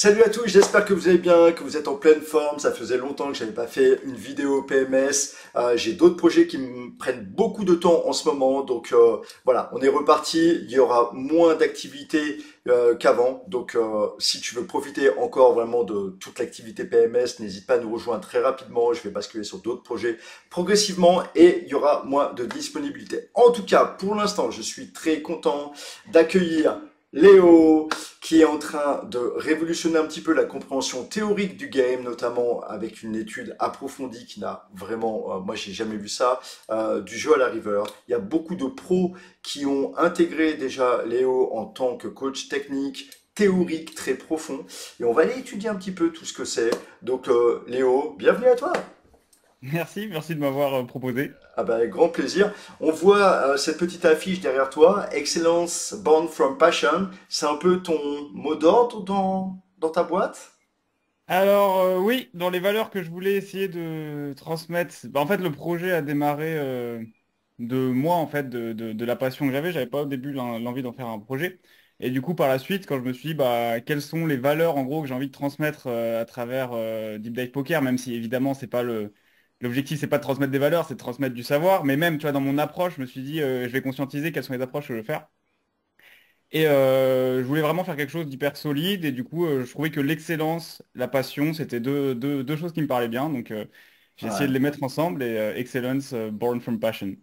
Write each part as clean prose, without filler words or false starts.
Salut à tous, j'espère que vous allez bien, que vous êtes en pleine forme. Ça faisait longtemps que j'avais pas fait une vidéo PMS. J'ai d'autres projets qui me prennent beaucoup de temps en ce moment. Donc voilà, on est reparti. Il y aura moins d'activités qu'avant. Donc si tu veux profiter encore vraiment de toute l'activité PMS, n'hésite pas à nous rejoindre très rapidement. Je vais basculer sur d'autres projets progressivement et il y aura moins de disponibilité. En tout cas, pour l'instant, je suis très content d'accueillir Léo, qui est en train de révolutionner un petit peu la compréhension théorique du game, notamment avec une étude approfondie qui n'a vraiment, moi j'ai jamais vu ça, du jeu à la river. Il y a beaucoup de pros qui ont intégré déjà Léo en tant que coach technique, théorique très profond, et on va aller étudier un petit peu tout ce que c'est. Donc Léo, bienvenue à toi. Merci de m'avoir proposé. Ah bah, avec grand plaisir. On voit cette petite affiche derrière toi, Excellence Born from Passion. C'est un peu ton mot d'ordre dans ta boîte? Alors oui, dans les valeurs que je voulais essayer de transmettre, en fait le projet a démarré de moi en fait, de la passion que j'avais. J'avais pas au début l'envie d'en faire un projet. Et du coup par la suite, quand je me suis dit bah quelles sont les valeurs en gros que j'ai envie de transmettre à travers Deep Dive Poker, même si évidemment c'est pas l'objectif c'est pas de transmettre des valeurs, c'est de transmettre du savoir. Mais même tu vois dans mon approche, je me suis dit je vais conscientiser quelles sont les approches que je veux faire. Et je voulais vraiment faire quelque chose d'hyper solide. Et du coup, je trouvais que l'excellence, la passion, c'était deux choses qui me parlaient bien. Donc, j'ai essayé de Ouais. les mettre ensemble. Et Excellence, Born from Passion.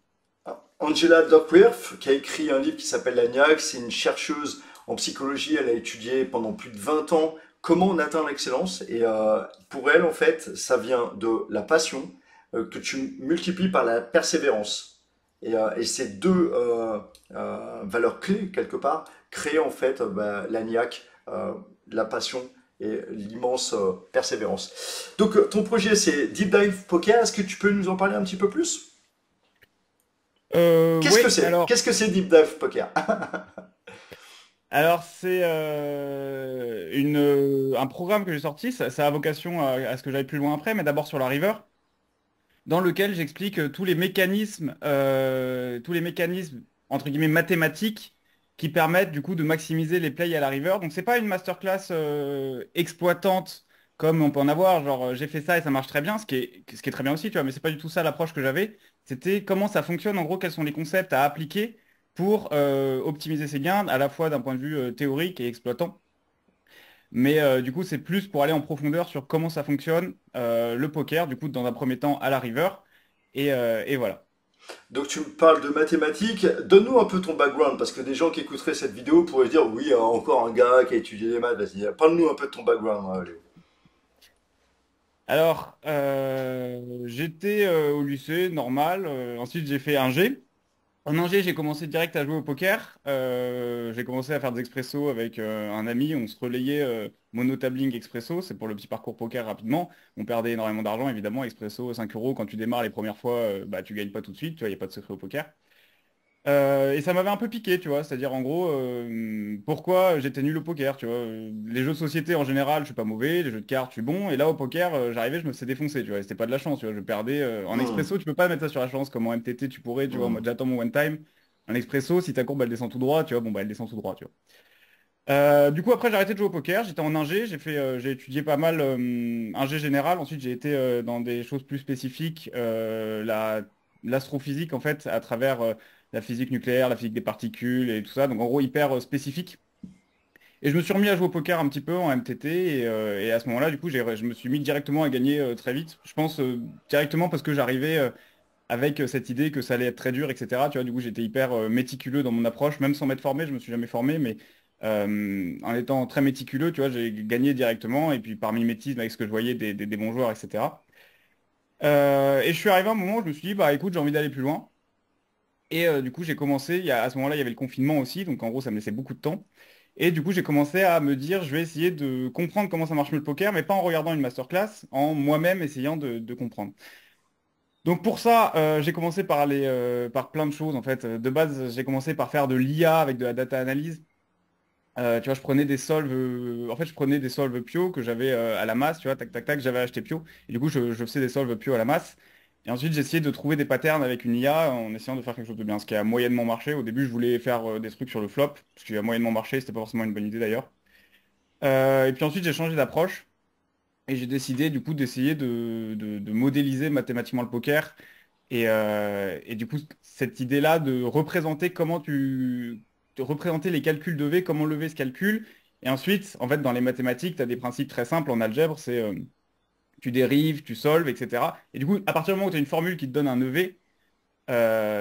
Angela Duckworth, qui a écrit un livre qui s'appelle l'ANIAC, c'est une chercheuse en psychologie. Elle a étudié pendant plus de 20 ans comment on atteint l'excellence. Et pour elle, en fait, ça vient de la passion que tu multiplies par la persévérance. Et ces deux valeurs clés, quelque part, créent en fait l'ANIAC, la passion et l'immense persévérance. Donc, ton projet, c'est Deep Dive Poker. Est-ce que tu peux nous en parler un petit peu plus? Qu'est-ce que Oui, c'est? Qu'est-ce que c'est Deep Dive Poker? alors c'est un programme que j'ai sorti. Ça a vocation à ce que j'aille plus loin après, mais d'abord sur la river, dans lequel j'explique tous les mécanismes entre guillemets mathématiques qui permettent du coup de maximiser les plays à la river. Donc c'est pas une masterclass exploitante comme on peut en avoir, genre j'ai fait ça et ça marche très bien, ce qui est très bien aussi, tu vois, mais c'est pas du tout ça l'approche que j'avais. C'était comment ça fonctionne, en gros, quels sont les concepts à appliquer pour optimiser ses gains, à la fois d'un point de vue théorique et exploitant. Mais du coup, c'est plus pour aller en profondeur sur comment ça fonctionne, le poker, du coup, dans un premier temps à la river. Et voilà. Donc tu me parles de mathématiques. Donne-nous un peu ton background, parce que des gens qui écouteraient cette vidéo pourraient dire, oui, encore un gars qui a étudié les maths. Vas-y, parle-nous un peu de ton background, Léo. Alors, j'étais au lycée, normal. Ensuite, j'ai fait un G. En Angers, j'ai commencé direct à jouer au poker. J'ai commencé à faire des expressos avec un ami. On se relayait mono-tabling expresso. C'est pour le petit parcours poker rapidement. On perdait énormément d'argent, évidemment. Expresso, 5 euros. Quand tu démarres les premières fois, bah, tu gagnes pas tout de suite. Tu vois, il n'y a pas de secret au poker. Et ça m'avait un peu piqué, tu vois. C'est-à-dire, en gros, pourquoi j'étais nul au poker, tu vois. Les jeux de société, en général, je suis pas mauvais. Les jeux de cartes, je suis bon. Et là, au poker, j'arrivais, je me faisais défoncer, tu vois. Et c'était pas de la chance, tu vois. Je perdais. En Hmm, expresso, tu peux pas mettre ça sur la chance, comme en MTT, tu pourrais, tu vois, en hmm. mode j'attends mon one time. En expresso, si ta courbe, elle descend tout droit, tu vois, bon, bah, elle descend tout droit, tu vois. Du coup, après, j'ai arrêté de jouer au poker. J'étais en ingé. J'ai étudié pas mal ingé général. Ensuite, j'ai été dans des choses plus spécifiques. L'astrophysique, en fait, à travers la physique nucléaire, la physique des particules et tout ça. Donc, en gros, hyper spécifique. Et je me suis remis à jouer au poker un petit peu en MTT. Et à ce moment-là, du coup, je me suis mis directement à gagner très vite. Je pense directement parce que j'arrivais avec cette idée que ça allait être très dur, etc. Tu vois, du coup, j'étais hyper méticuleux dans mon approche, même sans m'être formé, je me suis jamais formé, mais en étant très méticuleux, tu vois, j'ai gagné directement, et puis par mimétisme avec ce que je voyais des bons joueurs, etc. Et je suis arrivé à un moment où je me suis dit, bah écoute, j'ai envie d'aller plus loin. Et du coup, j'ai commencé, à ce moment-là, il y avait le confinement aussi, donc en gros, ça me laissait beaucoup de temps. Et du coup, j'ai commencé à me dire, je vais essayer de comprendre comment ça marche le poker, mais pas en regardant une masterclass, en moi-même essayant de comprendre. Donc pour ça, j'ai commencé par plein de choses en fait. De base, j'ai commencé par faire de l'IA avec de la data analyse. Tu vois, je prenais des solves, en fait, je prenais des solves Pio que j'avais à la masse, tu vois, tac, tac, tac, j'avais acheté Pio. Et du coup, je faisais des solves Pio à la masse. Et ensuite, j'ai essayé de trouver des patterns avec une IA en essayant de faire quelque chose de bien, ce qui a moyennement marché. Au début, je voulais faire des trucs sur le flop, ce qui a moyennement marché, c'était pas forcément une bonne idée d'ailleurs. Et puis ensuite, j'ai changé d'approche et j'ai décidé du coup d'essayer de modéliser mathématiquement le poker. Et du coup, cette idée-là de représenter de représenter les calculs de V, comment le V se calcule. Et ensuite, en fait, dans les mathématiques, tu as des principes très simples en algèbre, c'est tu dérives, tu solves, etc. Et du coup, à partir du moment où tu as une formule qui te donne un EV,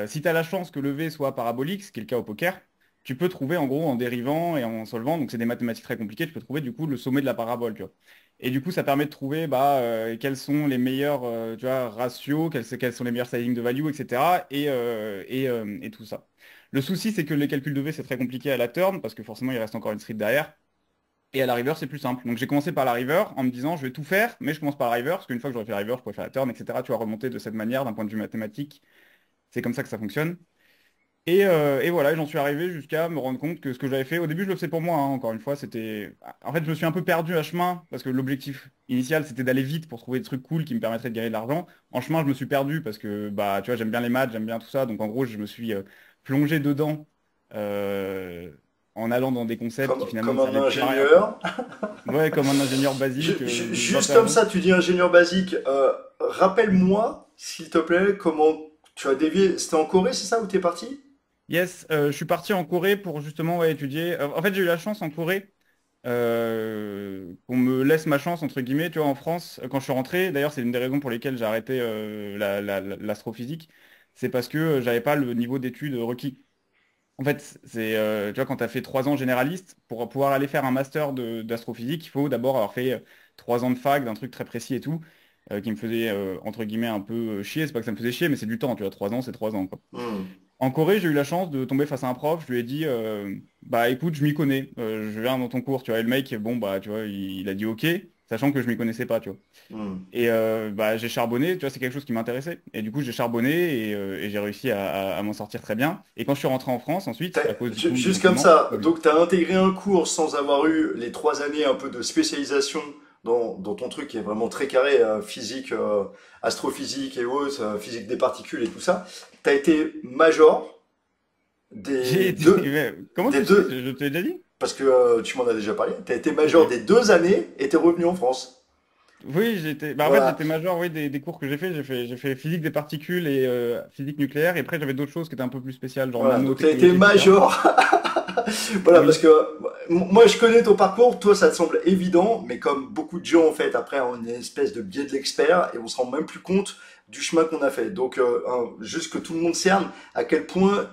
si tu as la chance que le V soit parabolique, ce qui est le cas au poker, tu peux trouver en gros en dérivant et en solvant, donc c'est des mathématiques très compliquées, tu peux trouver du coup le sommet de la parabole, tu vois. Et du coup, ça permet de trouver quels sont les meilleurs tu vois, ratios, quels sont les meilleurs sizing de value, etc. Et tout ça. Le souci, c'est que les calculs de V, c'est très compliqué à la turn, parce que forcément, il reste encore une street derrière. Et à la river, c'est plus simple. Donc j'ai commencé par la river en me disant, je vais tout faire, mais je commence par la river, parce qu'une fois que j'aurai fait la river, je pourrai faire la turn, etc. Tu vas remonter de cette manière d'un point de vue mathématique. C'est comme ça que ça fonctionne. Et voilà, j'en suis arrivé jusqu'à me rendre compte que ce que j'avais fait, au début je le faisais pour moi, hein, encore une fois, c'était... En fait, je me suis un peu perdu à chemin, parce que l'objectif initial, c'était d'aller vite pour trouver des trucs cool qui me permettraient de gagner de l'argent. En chemin, je me suis perdu, parce que, bah, tu vois, j'aime bien les maths, j'aime bien tout ça, donc en gros, je me suis plongé dedans, euh, en allant dans des concepts qui finalement Comme ne un servaient plus à rien, quoi. ingénieur. Ouais, comme un ingénieur basique de Juste 21 comme ans. ça, tu dis ingénieur basique. Rappelle-moi, s'il te plaît, comment tu as dévié. C'était en Corée, c'est ça, où t'es parti? Yes, je suis parti en Corée pour justement ouais, étudier. En fait, j'ai eu la chance en Corée qu'on me laisse ma chance, entre guillemets, tu vois, en France, quand je suis rentré. D'ailleurs, c'est une des raisons pour lesquelles j'ai arrêté l'astrophysique. C'est parce que j'avais pas le niveau d'études requis. En fait, tu vois, quand tu as fait 3 ans généraliste, pour pouvoir aller faire un master d'astrophysique, il faut d'abord avoir fait 3 ans de fac d'un truc très précis et tout, qui me faisait, entre guillemets, un peu chier. C'est pas que ça me faisait chier, mais c'est du temps, tu vois, 3 ans, c'est 3 ans, quoi. Hmm. En Corée, j'ai eu la chance de tomber face à un prof. Je lui ai dit, bah écoute, je m'y connais. Je viens dans ton cours, tu vois. Et le mec, bon, bah, tu vois, il a dit OK, sachant que je m'y connaissais pas, tu vois. Hmm. Et bah, j'ai charbonné, tu vois, c'est quelque chose qui m'intéressait. Et du coup, j'ai charbonné et j'ai réussi à m'en sortir très bien. Et quand je suis rentré en France, ensuite, à cause du coup du Juste comme confinement, ça, donc tu as intégré un cours sans avoir eu les 3 années un peu de spécialisation dans ton truc qui est vraiment très carré, physique, astrophysique et autres, physique des particules et tout ça. Tu as été major j'ai des été... deux, mais comment des tu sais? deux, Je te l'ai déjà dit? parce que tu m'en as déjà parlé, tu as été major Ok. des 2 années et t'es revenu en France. Oui, j'étais. Bah, en fait, Voilà. j'étais major, oui, des cours que j'ai fait. J'ai fait physique des particules et physique nucléaire. Et après, j'avais d'autres choses qui étaient un peu plus spéciales, genre Voilà, donc tu as été nanotechnologie, etc. major. Voilà, parce Oui. que moi je connais ton parcours, toi ça te semble évident, mais comme beaucoup de gens en fait, après on est une espèce de biais de l'expert et on se rend même plus compte du chemin qu'on a fait. Donc juste que tout le monde cerne à quel point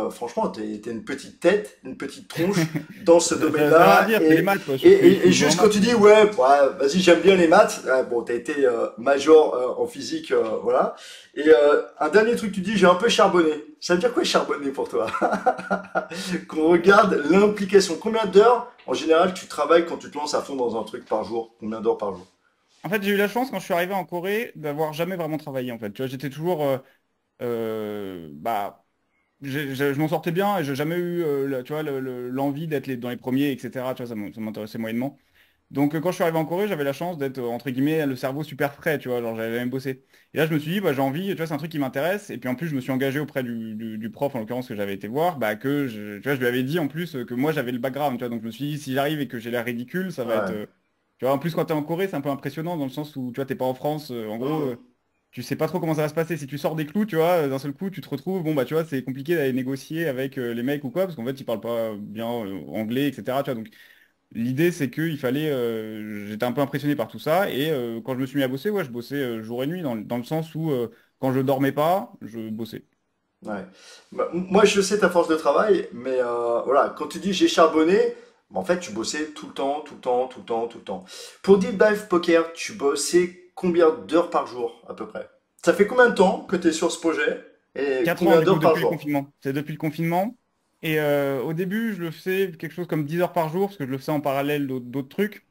franchement t'es une petite tête, une petite tronche dans ce Ça veut rien domaine-là dire, c'est les maths, quoi. Je et suis bon en juste quand maths. tu dis ouais, vas-y j'aime bien les maths, bon t'as été major en physique, voilà. Et un dernier truc tu dis j'ai un peu charbonné. Ça veut dire quoi charbonner pour toi? Qu'on regarde l'implication. Combien d'heures, en général, tu travailles quand tu te lances à fond dans un truc par jour? Combien d'heures par jour? En fait, j'ai eu la chance, quand je suis arrivé en Corée, d'avoir jamais vraiment travaillé, en fait. Tu vois, j'étais toujours... bah, je m'en sortais bien et j'ai jamais eu, tu vois, l'envie d'être dans les premiers, etc. Tu vois, ça m'intéressait moyennement. Donc quand je suis arrivé en Corée, j'avais la chance d'être entre guillemets le cerveau super frais, tu vois, genre j'avais jamais bossé. Et là je me suis dit bah j'ai envie, tu vois, c'est un truc qui m'intéresse. Et puis en plus je me suis engagé auprès du prof en l'occurrence que j'avais été voir, bah tu vois, je lui avais dit en plus que moi j'avais le background, tu vois, donc je me suis dit si j'arrive et que j'ai l'air ridicule, ça va être, Ouais. tu vois, en plus quand t'es en Corée c'est un peu impressionnant dans le sens où tu vois t'es pas en France, en gros. Hmm. Tu sais pas trop comment ça va se passer. Si tu sors des clous, tu vois, d'un seul coup, tu te retrouves, bon, bah, tu vois, c'est compliqué d'aller négocier avec les mecs ou quoi, parce qu'en fait, ils parlent pas bien anglais, etc. Tu vois, donc, l'idée, c'est qu'il fallait. J'étais un peu impressionné par tout ça. Et quand je me suis mis à bosser, ouais, je bossais jour et nuit, dans le sens où quand je dormais pas, je bossais. Ouais. Bah, moi, je sais ta force de travail, mais voilà, quand tu dis j'ai charbonné, bah, en fait, tu bossais tout le temps, tout le temps, tout le temps, tout le temps. Pour Deep Dive Poker, tu bossais combien d'heures par jour, à peu près? Ça fait combien de temps que tu es sur ce projet? Et 4 ans, combien du coup, d'heures par depuis le jour? confinement. C'est depuis le confinement. Et au début, je le faisais quelque chose comme 10 heures par jour, parce que je le faisais en parallèle d'autres trucs.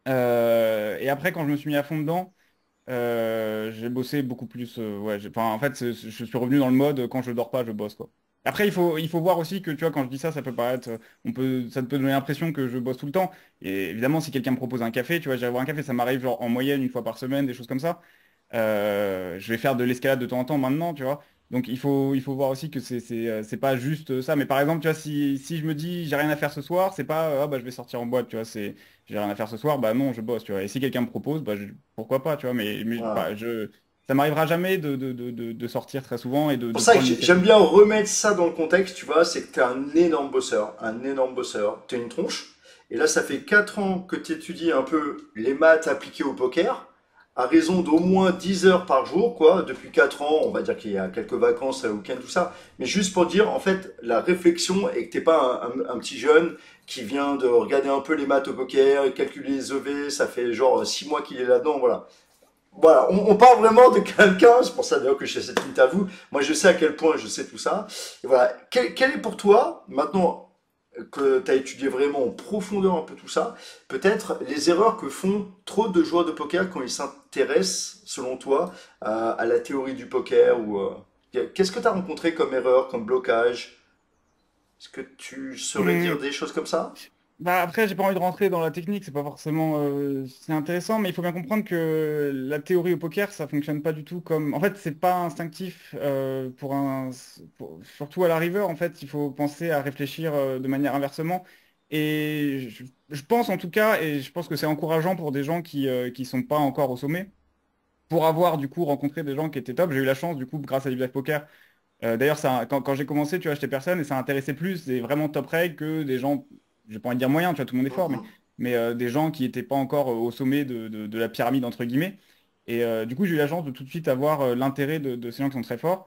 Et après, quand je me suis mis à fond dedans, j'ai bossé beaucoup plus. Ouais, enfin, en fait, je suis revenu dans le mode quand je dors pas, je bosse quoi. Après, il faut voir aussi que tu vois, quand je dis ça, ça peut paraître, ça te peut donner l'impression que je bosse tout le temps. Et évidemment, si quelqu'un me propose un café, tu vois, j'irai boire un café, ça m'arrive genre en moyenne une fois par semaine, des choses comme ça. Je vais faire de l'escalade de temps en temps maintenant, tu vois. Donc il faut voir aussi que c'est pas juste ça. Mais par exemple, tu vois, si je me dis j'ai rien à faire ce soir, c'est pas ah bah je vais sortir en boîte, tu vois, c'est j'ai rien à faire ce soir, bah non, je bosse, tu vois. Et si quelqu'un me propose, bah pourquoi pas, tu vois, mais Voilà. bah, ça m'arrivera jamais de sortir très souvent et de Pour ça que prendre j'aime l'initiative. bien remettre ça dans le contexte, tu vois, c'est que tu es un énorme bosseur, un énorme bosseur. Tu es une tronche. Et là, ça fait 4 ans que tu étudies un peu les maths appliquées au poker, à raison d'au moins 10 heures par jour, quoi. Depuis 4 ans, on va dire qu'il y a quelques vacances, week-end, tout ça. Mais juste pour dire, en fait, la réflexion est que t'es pas un petit jeune qui vient de regarder un peu les maths au poker, calculer les EV, ça fait genre 6 mois qu'il est là-dedans, voilà. Voilà, on parle vraiment de quelqu'un, c'est pour ça d'ailleurs que je fais cette interview. Moi, je sais à quel point je sais tout ça. Et voilà, quel est pour toi, maintenant que tu as étudié vraiment en profondeur un peu tout ça, peut-être les erreurs que font trop de joueurs de poker quand ils s'intéressent, selon toi, à la théorie du poker ou qu'est-ce que tu as rencontré comme erreur, comme blocage? Est-ce que tu saurais dire Hum, des choses comme ça? Bah après, j'ai pas envie de rentrer dans la technique, c'est pas forcément c'est intéressant, mais il faut bien comprendre que la théorie au poker, ça fonctionne pas du tout comme. En fait, c'est pas instinctif surtout à la river. En fait, il faut penser à réfléchir de manière inversement. Et je pense en tout cas, et je pense que c'est encourageant pour des gens qui sont pas encore au sommet, pour avoir du coup rencontré des gens qui étaient top. J'ai eu la chance du coup grâce à Live Live Poker. D'ailleurs, quand j'ai commencé, tu vois, j'étais personne et ça intéressait plus des vraiment top reg que des gens, j'ai pas envie de dire moyens, tu vois, tout le monde est fort, Mhm. mais des gens qui n'étaient pas encore au sommet de la pyramide, entre guillemets. Et du coup, j'ai eu la chance de tout de suite avoir l'intérêt de ces gens qui sont très forts.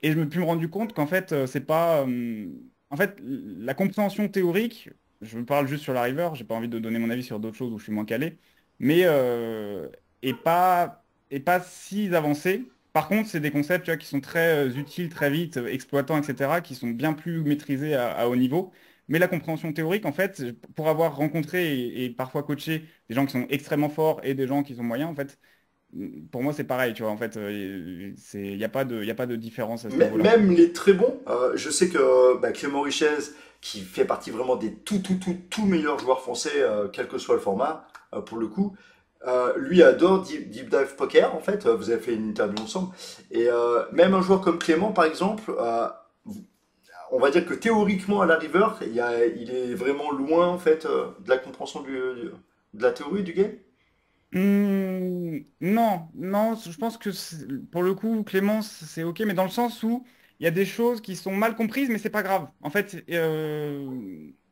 Et je me suis rendu compte qu'en fait, c'est pas. En fait, la compréhension théorique, je me parle juste sur la river, j'ai pas envie de donner mon avis sur d'autres choses où je suis moins calé, mais est pas, est pas si avancée. Par contre, c'est des concepts, tu vois, qui sont très utiles très vite, exploitants, etc., qui sont bien plus maîtrisés à haut niveau. Mais la compréhension théorique, en fait, pour avoir rencontré et parfois coaché des gens qui sont extrêmement forts et des gens qui sont moyens, en fait, pour moi, c'est pareil, tu vois, en fait, il y a pas de différence à ce niveau-là. Même les très bons, je sais que Clément Richez, qui fait partie vraiment des tout meilleurs joueurs français, quel que soit le format, pour le coup, lui adore Deep Dive Poker, en fait, vous avez fait une interview ensemble, et même un joueur comme Clément, par exemple, on va dire que théoriquement à la river, il est vraiment loin, en fait, de la compréhension de la théorie du game. Non, non, je pense que pour le coup, Clémence, c'est ok, mais dans le sens où il y a des choses qui sont mal comprises, mais c'est pas grave. En fait,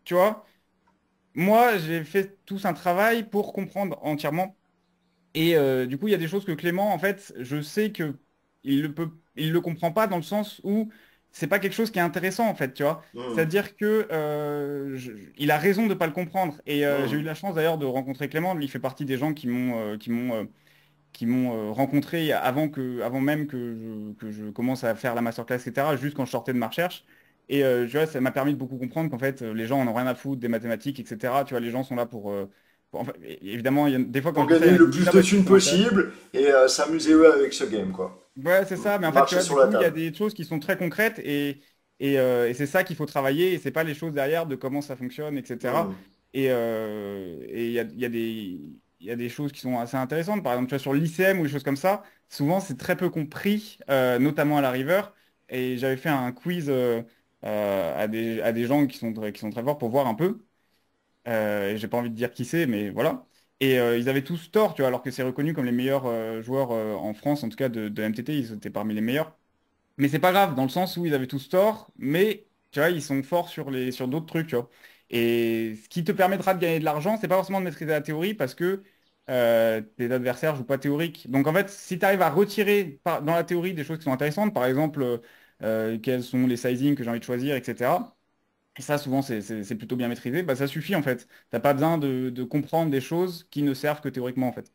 tu vois, moi, j'ai fait tous un travail pour comprendre entièrement. Et du coup, il y a des choses que Clément, en fait, je sais que il le comprend pas dans le sens où c'est pas quelque chose qui est intéressant, en fait, tu vois. Hmm, C'est-à-dire que il a raison de pas le comprendre. Et j'ai eu hmm. la chance d'ailleurs de rencontrer Clément. Lui, il fait partie des gens qui m'ont rencontré avant même que je commence à faire la masterclass, etc., juste quand je sortais de ma recherche. Et tu vois, ça m'a permis de beaucoup comprendre qu'en fait, les gens en ont rien à foutre des mathématiques, etc. Tu vois, les gens sont là enfin, évidemment, des fois, quand Pour je dis ça, il y gagner en a qui le me disent, plus ah de bah tu thunes fais un taf. possible et s'amuser eux avec ce game, quoi. Ouais, c'est ça, mais en fait, tu Marcher vois, du sur la coup, il y a table. des choses qui sont très concrètes et c'est ça qu'il faut travailler et c'est pas les choses derrière de comment ça fonctionne, etc. Hmm. Et il y a des choses qui sont assez intéressantes. Par exemple, tu vois, sur l'ICM ou des choses comme ça, souvent c'est très peu compris, notamment à la river. Et j'avais fait un quiz à des gens qui sont très forts pour voir un peu. Et j'ai pas envie de dire qui c'est, mais voilà. Et ils avaient tous tort, tu vois, alors que c'est reconnu comme les meilleurs joueurs en France, en tout cas de MTT, ils étaient parmi les meilleurs. Mais c'est pas grave, dans le sens où ils avaient tous tort, mais tu vois, ils sont forts sur d'autres trucs, tu vois. Et ce qui te permettra de gagner de l'argent, c'est pas forcément de maîtriser la théorie parce que tes adversaires jouent pas théorique. Donc en fait, si tu arrives à retirer dans la théorie des choses qui sont intéressantes, par exemple, quels sont les sizings que j'ai envie de choisir, etc. Et ça, souvent, c'est plutôt bien maîtrisé. Bah, ça suffit, en fait. T'as pas besoin de comprendre des choses qui ne servent que théoriquement, en fait.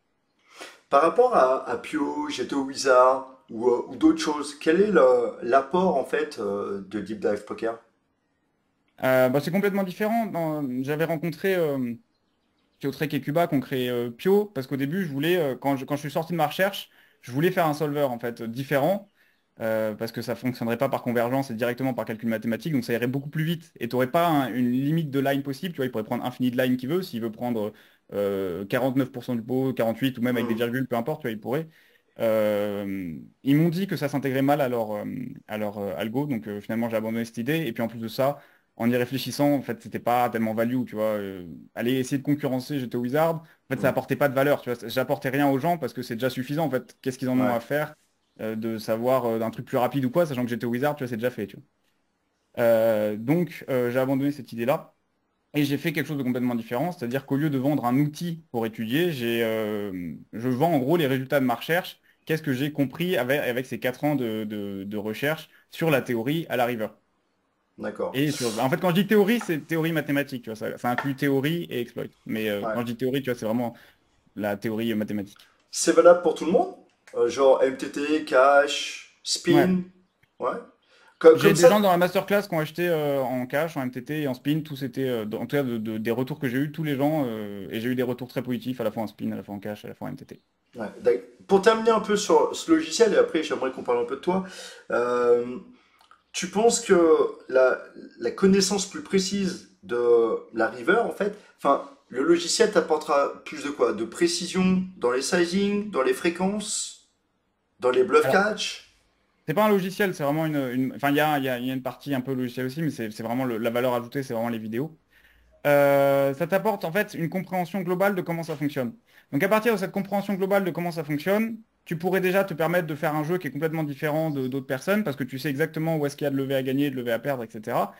Par rapport à Pio, GTO Wizard ou d'autres choses, quel est l'apport en fait de Deep Dive Poker? Bah, c'est complètement différent. J'avais rencontré Piotrek et Cuba qui ont créé Pio, parce qu'au début, quand je suis sorti de ma recherche, je voulais faire un solver, en fait, différent, parce que ça fonctionnerait pas par convergence et directement par calcul mathématique, donc ça irait beaucoup plus vite. Et tu n'aurais pas une limite de line possible. Tu vois, il pourrait prendre infini de line qu'il veut. S'il veut prendre 49% du pot, 48, ou même avec des Hmm. virgules, peu importe, tu vois, il pourrait. Ils m'ont dit que ça s'intégrait mal à leur algo, donc finalement j'ai abandonné cette idée. Et puis en plus de ça, en y réfléchissant, en fait, c'était pas tellement value, tu vois. Aller essayer de concurrencer GTO Wizard, en fait, ça Hmm. apportait pas de valeur, tu vois. J'apportais rien aux gens parce que c'est déjà suffisant, en fait. Qu'est-ce qu'ils en ont Ouais, à faire de savoir d'un truc plus rapide ou quoi, sachant que GTO Wizard, tu vois, c'est déjà fait, tu vois. Donc j'ai abandonné cette idée-là. Et j'ai fait quelque chose de complètement différent, c'est-à-dire qu'au lieu de vendre un outil pour étudier, je vends en gros les résultats de ma recherche. Qu'est-ce que j'ai compris avec ces 4 ans de recherche sur la théorie à la River. d'accord. Et en fait, quand je dis théorie, c'est théorie mathématique, tu vois, ça inclut théorie et exploit. Mais Ouais. quand je dis théorie, tu vois, c'est vraiment la théorie mathématique. C'est valable pour tout le monde? Genre MTT, cash, Ouais. spin? Ouais. J'ai Comme des ça? gens dans la masterclass qui ont acheté en cash, en MTT et en spin. Tout c'était, en tout cas, des retours que j'ai eu, tous les gens, et j'ai eu des retours très positifs, à la fois en spin, à la fois en cash, à la fois en MTT. Ouais, pour terminer un peu sur ce logiciel, et après j'aimerais qu'on parle un peu de toi, euh, tu penses que la connaissance plus précise de la river, en fait, enfin, le logiciel t'apportera plus de quoi? De précision dans les sizing, dans les fréquences, dans les bluff catch? C'est pas un logiciel, c'est vraiment Enfin, il y a une partie un peu logiciel aussi, mais c'est vraiment la valeur ajoutée, c'est vraiment les vidéos. Ça t'apporte en fait une compréhension globale de comment ça fonctionne. Donc à partir de cette compréhension globale de comment ça fonctionne, tu pourrais déjà te permettre de faire un jeu qui est complètement différent de d'autres personnes, parce que tu sais exactement où est-ce qu'il y a de lever à gagner, de lever à perdre, etc.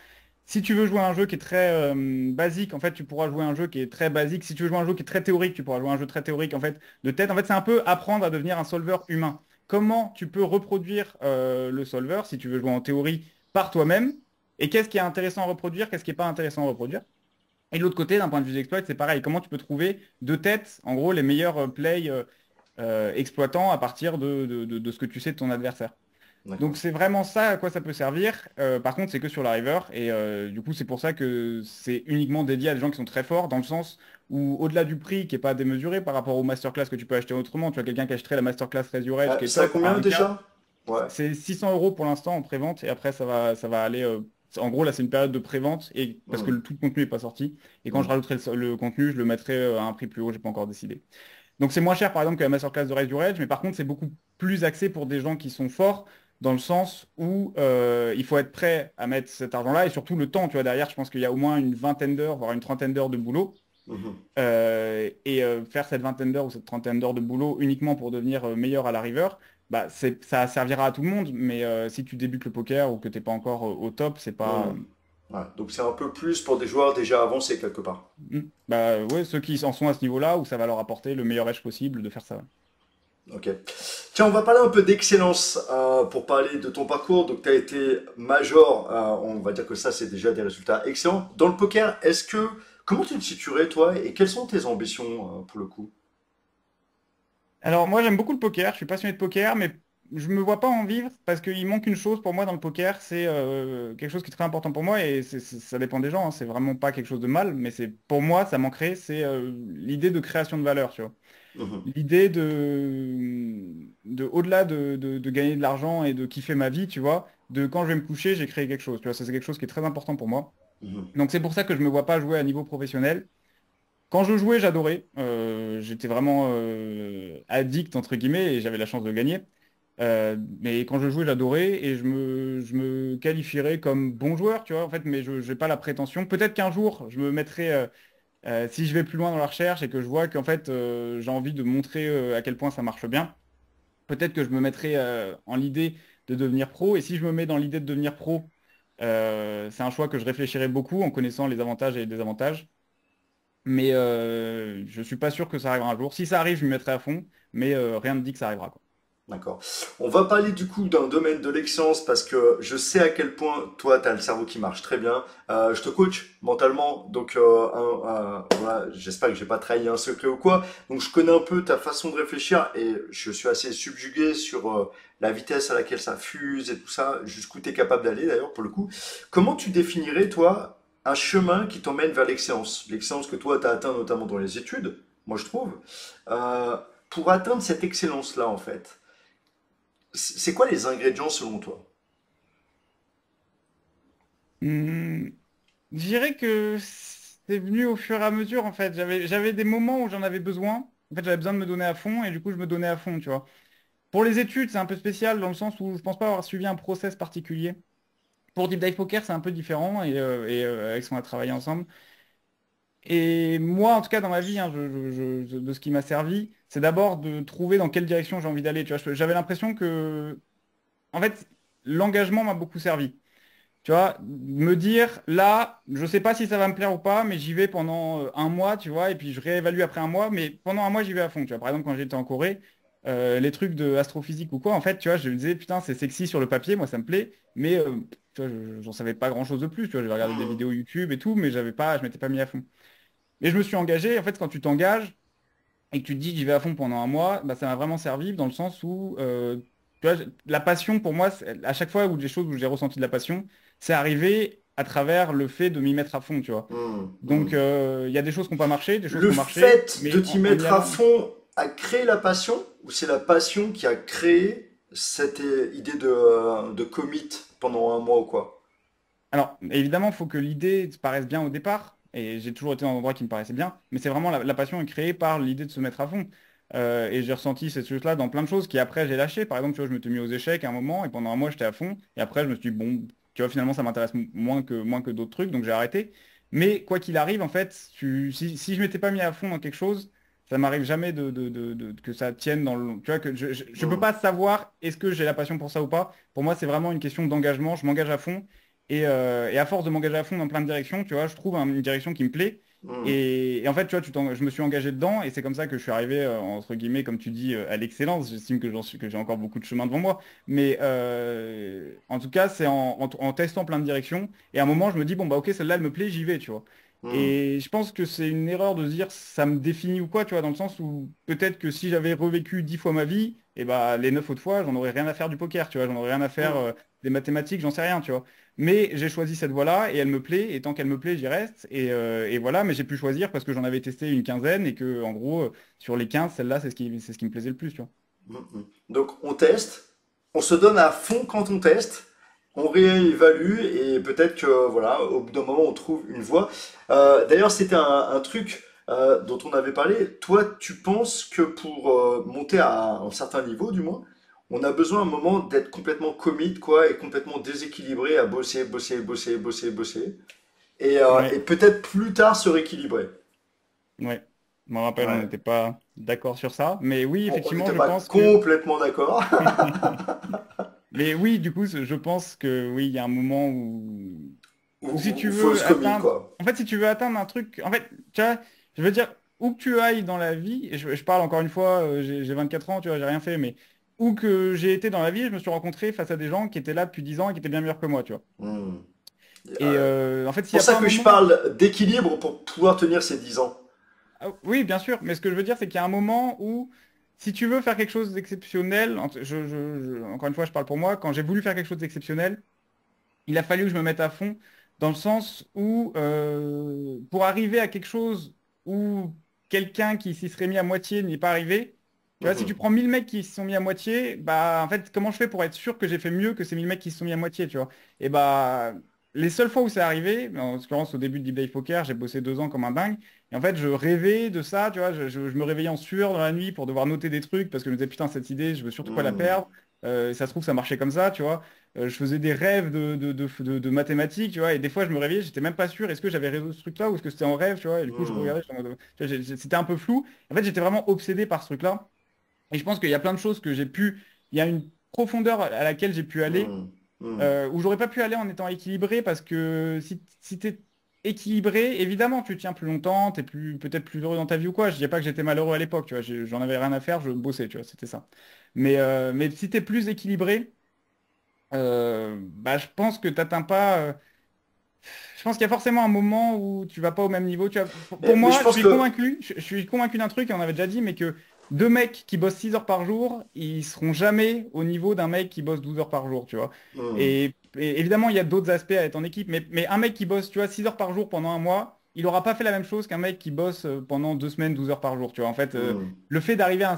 Si tu veux jouer à un jeu qui est très basique, en fait, tu pourras jouer à un jeu qui est très basique. Si tu veux jouer à un jeu qui est très théorique, tu pourras jouer à un jeu très théorique, en fait, de tête. En fait, c'est un peu apprendre à devenir un solver humain. Comment tu peux reproduire le solver, si tu veux jouer en théorie, par toi-même, et qu'est-ce qui est intéressant à reproduire, qu'est-ce qui n'est pas intéressant à reproduire. Et de l'autre côté, d'un point de vue d'exploit, c'est pareil. Comment tu peux trouver de tête, en gros, les meilleurs plays exploitants à partir de ce que tu sais de ton adversaire. Donc D'accord. c'est vraiment ça à quoi ça peut servir. Par contre, c'est que sur la river. Et du coup, c'est pour ça que c'est uniquement dédié à des gens qui sont très forts, dans le sens où, au-delà du prix qui n'est pas démesuré par rapport aux masterclass que tu peux acheter autrement, tu vois quelqu'un qui achèterait la masterclass Razor Edge qui est C'est à top à combien 1K, déjà? Ouais. c'est 600 euros pour l'instant en pré-vente. Et après, ça va aller. En gros, là, c'est une période de pré-vente et parce que Hmm, tout le contenu n'est pas sorti. Et quand je hmm. rajouterai le contenu, je le mettrai à un prix plus haut, j'ai pas encore décidé. Donc c'est moins cher par exemple que la masterclass de Raise Your Edge, mais par contre c'est beaucoup plus axé pour des gens qui sont forts, dans le sens où il faut être prêt à mettre cet argent-là et surtout le temps, tu vois, derrière, je pense qu'il y a au moins une vingtaine d'heures, voire une trentaine d'heures de boulot. Mhm. Faire cette vingtaine d'heures ou cette trentaine d'heures de boulot uniquement pour devenir meilleur à la river, bah, ça servira à tout le monde, mais si tu débutes le poker ou que tu n'es pas encore au top, c'est pas... Hmm. Ouais, donc c'est un peu plus pour des joueurs déjà avancés quelque part. Bah ouais, ceux qui en sont à ce niveau-là, où ça va leur apporter le meilleur edge possible de faire ça. Ouais. Ok. Tiens, on va parler un peu d'excellence pour parler de ton parcours. Donc, tu as été major. On va dire que ça, c'est déjà des résultats excellents. Dans le poker, comment tu te situerais, toi, et quelles sont tes ambitions pour le coup? Alors moi j'aime beaucoup le poker, je suis passionné de poker, mais je me vois pas en vivre parce qu'il manque une chose pour moi dans le poker, c'est quelque chose qui est très important pour moi et ça dépend des gens, hein, c'est vraiment pas quelque chose de mal, mais c'est pour moi ça manquerait, c'est l'idée de création de valeur, tu vois. Mhm, L'idée de au-delà de gagner de l'argent et de kiffer ma vie, tu vois, de quand je vais me coucher, j'ai créé quelque chose, tu vois, ça c'est quelque chose qui est très important pour moi. mhm. Donc c'est pour ça que je me vois pas jouer à niveau professionnel. Quand je jouais, j'adorais. J'étais vraiment addict, entre guillemets, et j'avais la chance de gagner. Mais quand je jouais, j'adorais et je me qualifierais comme bon joueur, tu vois, en fait, mais je n'ai pas la prétention. Peut-être qu'un jour, je me mettrai, si je vais plus loin dans la recherche et que je vois qu'en fait, j'ai envie de montrer à quel point ça marche bien, peut-être que je me mettrai en l'idée de devenir pro. Et si je me mets dans l'idée de devenir pro, c'est un choix que je réfléchirai beaucoup en connaissant les avantages et les désavantages. Mais je suis pas sûr que ça arrivera un jour. Si ça arrive, je m'y mettrai à fond, mais rien ne dit que ça arrivera, quoi. D'accord. On va parler du coup d'un domaine de l'excellence parce que je sais à quel point toi, tu as le cerveau qui marche très bien. Je te coach mentalement, donc voilà, j'espère que j'ai pas trahi un secret ou quoi. Donc je connais un peu ta façon de réfléchir et je suis assez subjugué sur la vitesse à laquelle ça fuse et tout ça, jusqu'où tu es capable d'aller d'ailleurs pour le coup. Comment tu définirais toi un chemin qui t'emmène vers l'excellence? L'excellence que toi tu as atteint notamment dans les études, moi je trouve. Euh, pour atteindre cette excellence-là en fait. C'est quoi les ingrédients selon toi? Hmm, je dirais que c'est venu au fur et à mesure, en fait. J'avais des moments où j'en avais besoin. En fait, j'avais besoin de me donner à fond, et du coup, je me donnais à fond, tu vois. Pour les études, c'est un peu spécial dans le sens où je pense pas avoir suivi un process particulier. Pour Deep Dive Poker, c'est un peu différent et avec ce qu'on a travaillé ensemble. Et moi, en tout cas, dans ma vie, hein, de ce qui m'a servi, c'est d'abord de trouver dans quelle direction j'ai envie d'aller. Tu vois, j'avais l'impression que, en fait, l'engagement m'a beaucoup servi. Tu vois, me dire, là, je sais pas si ça va me plaire ou pas, mais j'y vais pendant un mois, tu vois, et puis je réévalue après un mois, mais pendant un mois, j'y vais à fond. Tu vois, par exemple, quand j'étais en Corée, les trucs de astrophysique ou quoi, en fait, tu vois, je me disais, putain, c'est sexy sur le papier, moi, ça me plaît, mais tu vois, j'en savais pas grand-chose de plus. Tu vois, j'ai regardé des Hmm. vidéos YouTube et tout, mais je m'étais pas mis à fond. Et je me suis engagé. En fait, quand tu t'engages et que tu te dis, j'y vais à fond pendant un mois, bah, ça m'a vraiment servi dans le sens où, tu vois, la passion, pour moi, à chaque fois où des choses où j'ai ressenti de la passion, c'est arrivé à travers le fait de m'y mettre à fond, tu vois. Hmm. Donc, Hmm. il y a des choses qui n'ont pas marché, des choses Le qui ont marché, fait de mais t'y en y mettre à allant. fond a créé la passion ou c'est la passion qui a créé cette idée de commit pendant un mois ou quoi? Alors, évidemment, il faut que l'idée te paraisse bien au départ, et j'ai toujours été dans un endroit qui me paraissait bien, mais c'est vraiment la passion est créée par l'idée de se mettre à fond. Et j'ai ressenti cette chose-là dans plein de choses qui après j'ai lâché. Par exemple, tu vois, je me suis mis aux échecs à un moment, et pendant un mois j'étais à fond, et après je me suis dit, bon, tu vois, finalement ça m'intéresse moins que d'autres trucs, donc j'ai arrêté. Mais quoi qu'il arrive, en fait, si je m'étais pas mis à fond dans quelque chose, ça m'arrive jamais que ça tienne dans le. Tu vois, que je peux Hmm. pas savoir est-ce que j'ai la passion pour ça ou pas. Pour moi, c'est vraiment une question d'engagement, je m'engage à fond. Et à force de m'engager à fond dans plein de directions, tu vois, je trouve une direction qui me plaît. Hmm. Et en fait, tu vois, je me suis engagé dedans et c'est comme ça que je suis arrivé, entre guillemets, comme tu dis, à l'excellence. J'estime que j'ai encore beaucoup de chemin devant moi. Mais en tout cas, c'est en testant plein de directions. Et à un moment, je me dis, bon, bah ok, celle-là, elle me plaît, j'y vais, tu vois. Hmm. Et je pense que c'est une erreur de se dire ça me définit ou quoi, tu vois, dans le sens où peut-être que si j'avais revécu 10 fois ma vie, et bah les 9 autres fois, j'en aurais rien à faire du poker, tu vois, j'en aurais rien à faire Hmm. des mathématiques, j'en sais rien, tu vois. Mais j'ai choisi cette voie-là et elle me plaît. Et tant qu'elle me plaît, j'y reste. Et voilà, mais j'ai pu choisir parce que j'en avais testé une quinzaine et que, en gros, sur les 15, celle-là, c'est ce qui me plaisait le plus, tu vois. Hmm. Hmm. Donc on teste, on se donne à fond quand on teste, on réévalue et peut-être que voilà, au bout d'un moment on trouve une voie. D'ailleurs c'était un truc dont on avait parlé. Toi tu penses que pour monter à un certain niveau du moins, on a besoin à un moment d'être complètement commit quoi et complètement déséquilibré à bosser, bosser, bosser, bosser, bosser et Ouais, peut-être plus tard se rééquilibrer. ouais. Je me rappelle, on Ouais. n'était pas d'accord sur ça. Mais oui, On effectivement, n'était je pas pense que. complètement d'accord. Mais oui, du coup, je pense que oui, il y a un moment où si tu Ou faut veux se commit atteindre. quoi. En fait, si tu veux atteindre un truc. En fait, tu vois, je veux dire, où que tu ailles dans la vie, et je parle encore une fois, j'ai 24 ans, tu vois, j'ai rien fait, mais où que j'ai été dans la vie, je me suis rencontré face à des gens qui étaient là depuis 10 ans et qui étaient bien meilleurs que moi, tu vois. Hmm. Et en fait, C'est s'il n'y pour a ça pas un que je moment. parle d'équilibre pour pouvoir tenir ces 10 ans. Ah, oui, bien sûr, mais ce que je veux dire, c'est qu'il y a un moment où, si tu veux faire quelque chose d'exceptionnel, encore une fois, je parle pour moi, quand j'ai voulu faire quelque chose d'exceptionnel, il a fallu que je me mette à fond, dans le sens où, pour arriver à quelque chose où quelqu'un qui s'y serait mis à moitié n'y est pas arrivé, tu vois, si tu Mhm. prends 1000 mecs qui s'y sont mis à moitié, bah, en fait, comment je fais pour être sûr que j'ai fait mieux que ces 1000 mecs qui se sont mis à moitié, tu vois? Et bah, les seules fois où c'est arrivé, en l'occurrence au début de Deep Dive Poker, j'ai bossé 2 ans comme un dingue, et en fait, je rêvais de ça, tu vois, je me réveillais en sueur dans la nuit pour devoir noter des trucs, parce que je me disais, putain, cette idée, je veux surtout pas la Hmm. perdre. Ça se trouve, ça marchait comme ça, tu vois. Je faisais des rêves de mathématiques, tu vois, et des fois je me réveillais, j'étais même pas sûr, est-ce que j'avais résolu ce truc-là ou est-ce que c'était en rêve, tu vois, et du coup je Hmm. regardais, tu vois, c'était un peu flou. En fait, j'étais vraiment obsédé par ce truc-là, et je pense qu'il y a plein de choses que j'ai pu, il y a une profondeur à laquelle j'ai pu aller, Hmm. Hmm. où j'aurais pas pu aller en étant équilibré, parce que si t'es équilibré, évidemment, tu tiens plus longtemps, t'es peut-être plus heureux dans ta vie ou quoi. Je dis pas que j'étais malheureux à l'époque, tu vois, j'en avais rien à faire, je bossais, tu vois, c'était ça. Mais si t'es plus équilibré, bah, je pense que t'atteins pas. Je pense qu'il y a forcément un moment où tu vas pas au même niveau. Tu vois, pour Mais moi, je pense que je suis convaincu d'un truc, et on avait déjà dit, mais que deux mecs qui bossent 6 heures par jour, ils seront jamais au niveau d'un mec qui bosse 12 heures par jour, tu vois. hmm. Et évidemment, il y a d'autres aspects à être en équipe, mais un mec qui bosse, tu vois, 6 heures par jour pendant un mois, il aura pas fait la même chose qu'un mec qui bosse pendant 2 semaines, 12 heures par jour, tu vois. En fait, Hmm. le fait d'arriver à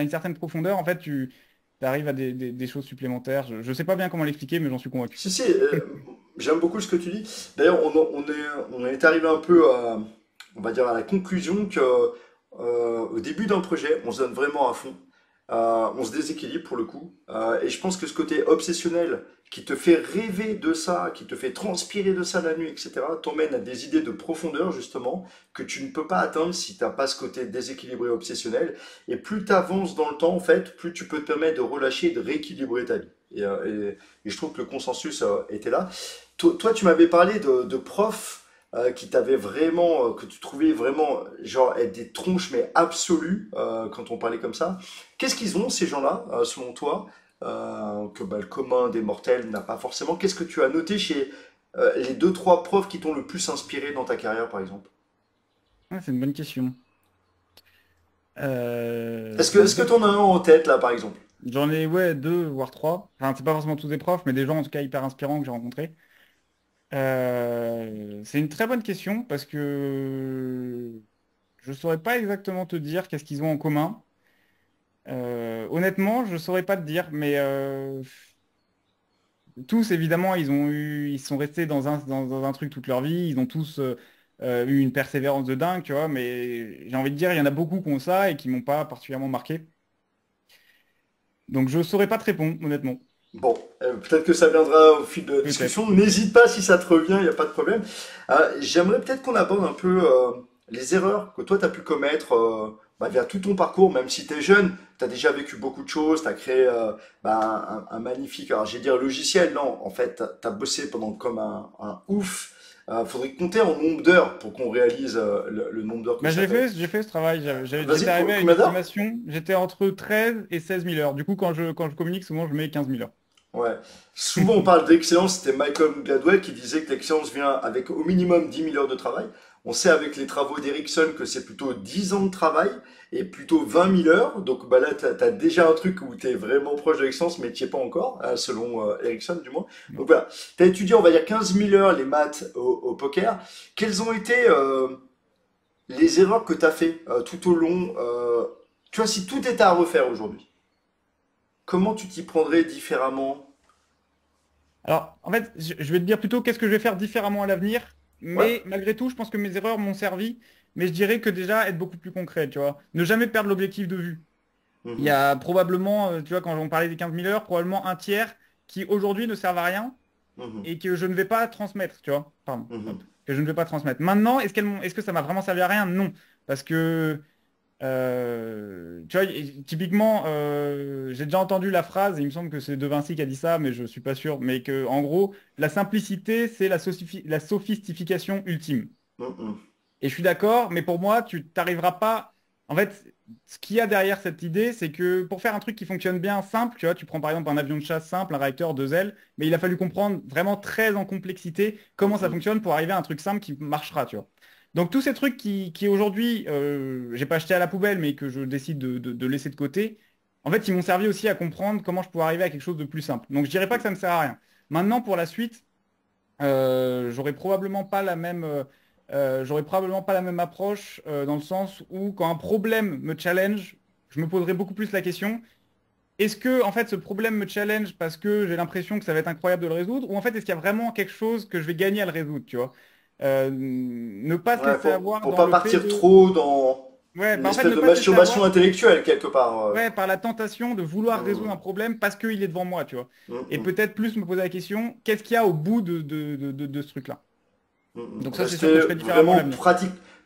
une certaine profondeur, en fait, tu arrives à des choses supplémentaires. Je sais pas bien comment l'expliquer, mais j'en suis convaincu. Si, si, j'aime beaucoup ce que tu dis. D'ailleurs, on est arrivé un peu à, on va dire, à la conclusion que au début d'un projet, on se donne vraiment à fond. on se déséquilibre pour le coup. Et je pense que ce côté obsessionnel qui te fait rêver de ça, qui te fait transpirer de ça la nuit, etc., t'emmène à des idées de profondeur, justement, que tu ne peux pas atteindre si t'as pas ce côté déséquilibré obsessionnel. Et plus tu avances dans le temps, en fait, plus tu peux te permettre de relâcher et de rééquilibrer ta vie. Et je trouve que le consensus était là. Toi, tu m'avais parlé de profs qui t'avaient vraiment, que tu trouvais vraiment, genre, être des tronches, mais absolues, quand on parlait comme ça. Qu'est-ce qu'ils ont, ces gens-là, selon toi, que bah, le commun des mortels n'a pas forcément? Qu'est-ce que tu as noté chez les deux, trois profs qui t'ont le plus inspiré dans ta carrière, par exemple? Ouais, c'est une bonne question. Bah, Est-ce que t'en as un en tête, là, par exemple? j'en ai ouais deux voire trois. Enfin, c'est pas forcément tous des profs, mais des gens en tout cas hyper inspirants que j'ai rencontrés. C'est une très bonne question parce que je saurais pas exactement te dire qu'est-ce qu'ils ont en commun. Honnêtement, je saurais pas te dire, mais tous évidemment ils sont restés dans un truc toute leur vie. Ils ont tous eu une persévérance de dingue, tu vois. Mais j'ai envie de dire, il y en a beaucoup qui ont ça et qui m'ont pas particulièrement marqué. Donc je saurais pas te répondre, honnêtement. Bon, peut-être que ça viendra au fil de la Peut-être. discussion. N'hésite pas si ça te revient, il n'y a pas de problème. J'aimerais peut-être qu'on aborde un peu les erreurs que toi tu as pu commettre bah, via tout ton parcours, même si tu es jeune, tu as déjà vécu beaucoup de choses, tu as créé bah, un magnifique, alors j'ai dire logiciel, non, en fait, tu as bossé pendant comme un ouf. Faudrait compter en nombre d'heures pour qu'on réalise le nombre d'heures que Bah, ça fait. j'ai fait ce travail. J'étais Vas-y, arrivé à une combien d'heures? estimation. J'étais entre 13 et 16 000 heures. Du coup, quand je communique, souvent, je mets 15 000 heures. Ouais. Souvent on parle d'excellence, c'était Malcolm Gladwell qui disait que l'excellence vient avec au minimum 10 000 heures de travail. On sait avec les travaux d'Erickson que c'est plutôt 10 ans de travail et plutôt 20 000 heures. Donc bah là, tu as déjà un truc où tu es vraiment proche de l'excellence, mais tu n'y es pas encore, selon Erickson du moins. Non. Donc voilà, tu as étudié, on va dire, 15 000 heures les maths au poker. Quelles ont été les erreurs que tu as fait tout au long tu vois, si tout était à refaire aujourd'hui, comment tu t'y prendrais différemment? Alors, en fait, je vais te dire plutôt qu'est-ce que je vais faire différemment à l'avenir. Ouais. Mais malgré tout, je pense que mes erreurs m'ont servi. Mais je dirais que déjà, être beaucoup plus concret, tu vois. Ne jamais perdre l'objectif de vue. Il y Mhm. a probablement, tu vois, quand on parlait des 15 000 heures, probablement un tiers qui aujourd'hui ne servent à rien Mhm. et que je ne vais pas transmettre, tu vois. Pardon, Mhm. hop, que je ne vais pas transmettre. Maintenant, est-ce que ça m'a vraiment servi à rien? Non. Parce que, tu vois, typiquement, j'ai déjà entendu la phrase, et il me semble que c'est De Vinci qui a dit ça, mais je suis pas sûr, mais que, en gros, la simplicité, c'est la sophistication ultime. Mhm. Et je suis d'accord, mais pour moi, tu t'arriveras pas. En fait, ce qu'il y a derrière cette idée, c'est que pour faire un truc qui fonctionne bien, simple, tu vois, tu prends par exemple un avion de chasse simple, un réacteur, deux ailes, mais il a fallu comprendre vraiment très en complexité comment ça Mhm. fonctionne pour arriver à un truc simple qui marchera, tu vois. Donc tous ces trucs qui aujourd'hui, j'ai pas acheté à la poubelle, mais que je décide de laisser de côté, en fait, ils m'ont servi aussi à comprendre comment je pourrais arriver à quelque chose de plus simple. Donc je dirais pas que ça ne sert à rien. Maintenant, pour la suite. J'aurais probablement pas la même, j'aurais probablement pas la même approche dans le sens où quand un problème me challenge, je me poserai beaucoup plus la question, est-ce que en fait ce problème me challenge parce que j'ai l'impression que ça va être incroyable de le résoudre, ou en fait est-ce qu'il y a vraiment quelque chose que je vais gagner à le résoudre, tu vois? Ne pas se Ouais, laisser avoir pour dans pas le fait partir de, trop dans ouais, une bah en fait espèce ne de pas se laisser masturbation avoir. intellectuelle quelque part. Ouais, par la tentation de vouloir résoudre un Mhm. problème parce qu'il est devant moi, tu vois. Et Mhm. peut-être plus me poser la question, qu'est-ce qu'il y a au bout de ce truc-là? Mhm. Donc ça, c'est sûr que Rester je ferai différemment à vraiment l'avenir.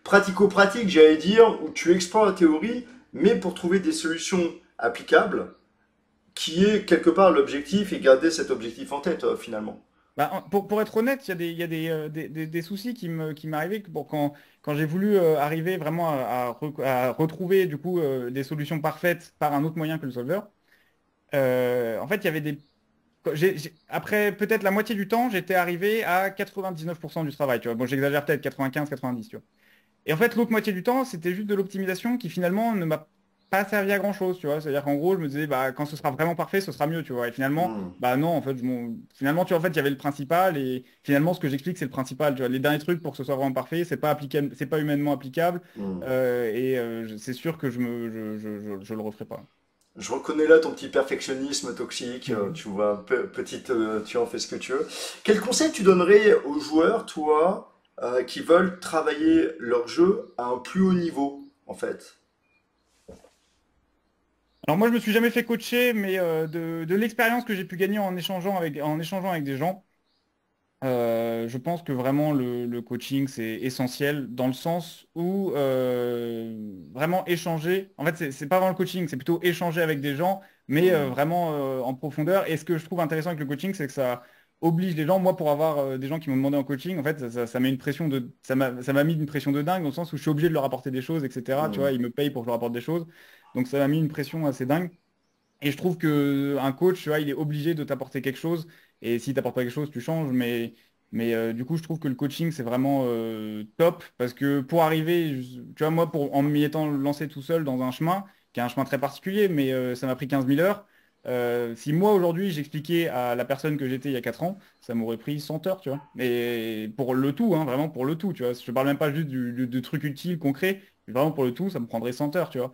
pratico-pratique, j'allais dire, où tu explores la théorie, mais pour trouver des solutions applicables, qui est quelque part l'objectif et garder cet objectif en tête finalement. Bah, pour être honnête, il y a des soucis qui m'arrivaient bon, quand j'ai voulu arriver vraiment à retrouver du coup des solutions parfaites par un autre moyen que le solveur. En fait, il y avait des... Après peut-être la moitié du temps, j'étais arrivé à 99% du travail. Tu vois. Bon, j'exagère peut-être 95, 90, tu vois. Et en fait, l'autre moitié du temps, c'était juste de l'optimisation qui finalement ne m'a pas servi à grand-chose, tu vois. C'est-à-dire qu'en gros, je me disais, bah, quand ce sera vraiment parfait, ce sera mieux, tu vois. Et finalement, Mhm. bah non, en fait, finalement, tu vois, en fait, il y avait le principal et finalement, ce que j'explique, c'est le principal, tu vois. Les derniers trucs pour que ce soit vraiment parfait, c'est pas applicable, c'est pas humainement applicable. Mhm. C'est sûr que je le referai pas. Je reconnais là ton petit perfectionnisme toxique, Mhm. tu vois, petite, tu en fais ce que tu veux. Quel conseil tu donnerais aux joueurs, toi, qui veulent travailler leur jeu à un plus haut niveau, en fait? Alors moi, je me suis jamais fait coacher, mais de l'expérience que j'ai pu gagner en échangeant avec des gens, je pense que vraiment le coaching, c'est essentiel dans le sens où vraiment échanger, en fait, c'est pas vraiment le coaching, c'est plutôt échanger avec des gens, mais Hmm. vraiment en profondeur. Et ce que je trouve intéressant avec le coaching, c'est que ça oblige les gens, moi, pour avoir des gens qui m'ont demandé en coaching, en fait, ça met une pression ça m'a mis une pression de dingue dans le sens où je suis obligé de leur apporter des choses, etc. Tu vois, Hmm. ils me payent pour que je leur apporte des choses. Donc ça m'a mis une pression assez dingue. Et je trouve que un coach, tu vois, il est obligé de t'apporter quelque chose. Et s'il t'apporte pas quelque chose, tu changes. Mais du coup, je trouve que le coaching, c'est vraiment top. Parce que pour arriver, tu vois, moi, en m'y étant lancé tout seul dans un chemin, qui est un chemin très particulier, mais ça m'a pris 15 000 heures. Si moi, aujourd'hui, j'expliquais à la personne que j'étais il y a 4 ans, ça m'aurait pris 100 heures, tu vois. Et pour le tout, hein, vraiment pour le tout, tu vois. Je parle même pas juste de trucs utiles, concrets. Mais vraiment pour le tout, ça me prendrait 100 heures, tu vois.